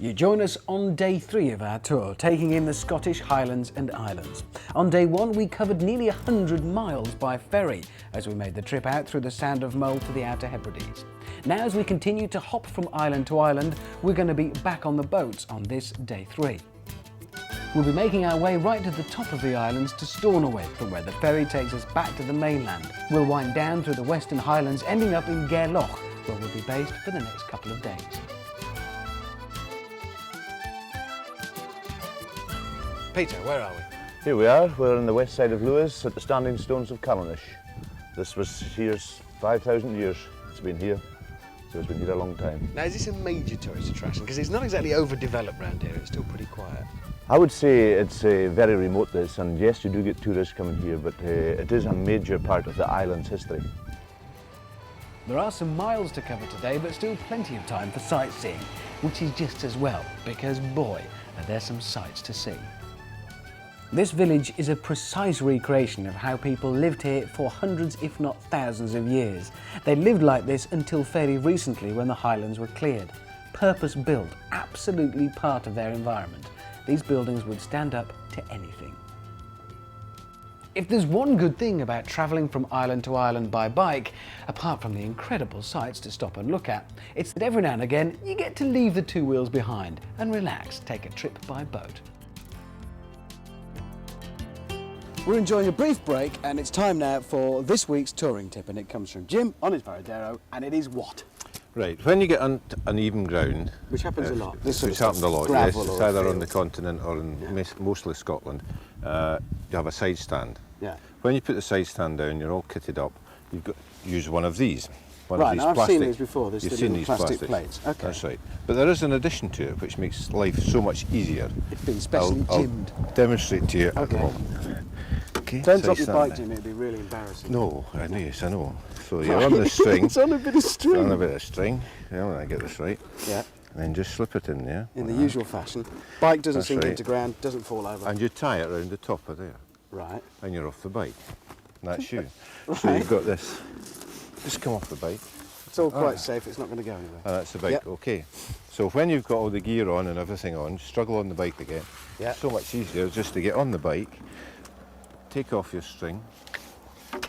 You join us on day 3 of our tour, taking in the Scottish Highlands and Islands. On day 1, we covered nearly 100 miles by ferry as we made the trip out through the Sound of Mull to the Outer Hebrides. Now, as we continue to hop from island to island, we're going to be back on the boats on this day 3. We'll be making our way right to the top of the islands to Stornoway, from where the ferry takes us back to the mainland. We'll wind down through the Western Highlands, ending up in Gairloch, where we'll be based for the next couple of days. Peter, where are we? Here we are. We're on the west side of Lewis at the Standing Stones of Callanish. This was here's 5,000 years. It's been here, so it's been here a long time. Now, is this a major tourist attraction? Because it's not exactly overdeveloped around here. It's still pretty quiet. I would say it's very remote, this, and yes, you do get tourists coming here, but it is a major part of the island's history. There are some miles to cover today, but still plenty of time for sightseeing, which is just as well, because boy, are there some sights to see. This village is a precise recreation of how people lived here for hundreds, if not thousands of years. They lived like this until fairly recently, when the highlands were cleared. Purpose-built, absolutely part of their environment. These buildings would stand up to anything. If there's one good thing about travelling from island to island by bike, apart from the incredible sights to stop and look at, it's that every now and again you get to leave the two wheels behind and relax, take a trip by boat. We're enjoying a brief break, and it's time now for this week's touring tip, and it comes from Jim on his Varadero, and it is what? Right, when you get on uneven ground, Which happens a lot. This happened a lot, yes. It's either on the continent or in mostly Scotland. You have a side stand. Yeah. When you put the side stand down, you're all kitted up. You've got to use one of these. Right, now I've seen these before. You've seen these plastic plates. Okay. That's right. But there is an addition to it which makes life so much easier. It's been specially gymmed. I'll demonstrate to you at the moment. Okay, don't drop your bike, Jim, it'd be really embarrassing. No, yes, I know. So you're on the string. It's on a bit of string. On a bit of string. Yeah, when I get this right. Yeah. And then just slip it in there. In the usual fashion. Bike doesn't sink right. into ground, doesn't fall over. And you tie it around the top of there. Right. And you're off the bike. And that's you. Right. So you've got this. Just come off the bike. It's all quite safe, it's not going to go anywhere. And that's the bike, Yep. Okay. So when you've got all the gear on and everything on, struggle on the bike again. Yeah. So much easier just to get on the bike, take off your string,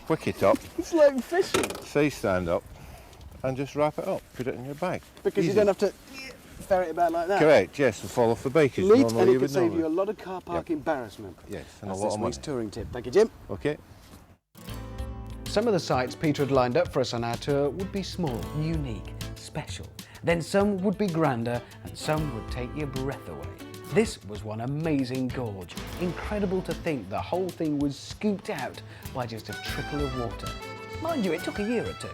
wick it up, It's like fishing. side stand up, and just wrap it up, put it in your bag. Because Easy. you don't have to ferret about like that. Correct, yes, and fall off the bike as Neat, normally and it you could would save normally. you a lot of car park embarrassment. Yes, and That's a lot this of week's money. touring tip. Thank you, Jim. Okay. Some of the sites Peter had lined up for us on our tour would be small, unique, special. Then some would be grander, and some would take your breath away. This was one amazing gorge. Incredible to think the whole thing was scooped out by just a trickle of water. Mind you, it took a year or two.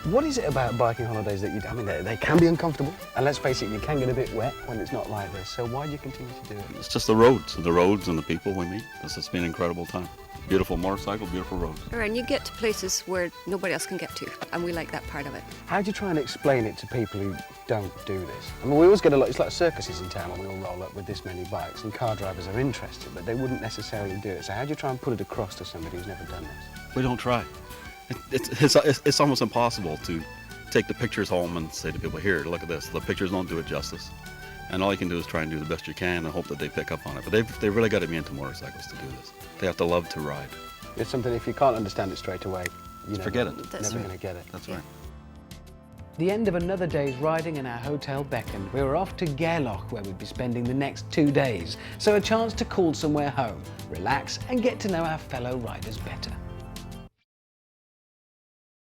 What is it about biking holidays that I mean, they can be uncomfortable, and let's face it, you can get a bit wet when it's not like this, so why do you continue to do it? It's just the roads and the people we meet. It's been an incredible time. Beautiful motorcycle, beautiful roads. And you get to places where nobody else can get to, and we like that part of it. How do you try and explain it to people who don't do this? I mean, we always get a lot, it's like circuses in town when we all roll up with this many bikes, and car drivers are interested, but they wouldn't necessarily do it. So how do you try and put it across to somebody who's never done this? We don't try. It's almost impossible to take the pictures home and say to people, here, look at this. The pictures don't do it justice. And all you can do is try and do the best you can and hope that they pick up on it. But they've really got to be into motorcycles to do this. They have to love to ride. It's something, if you can't understand it straight away, you're Forget it. never going to get it. That's right. The end of another day's riding and our hotel beckoned. We were off to Gairloch, where we'd be spending the next 2 days. So a chance to call somewhere home, relax and get to know our fellow riders better.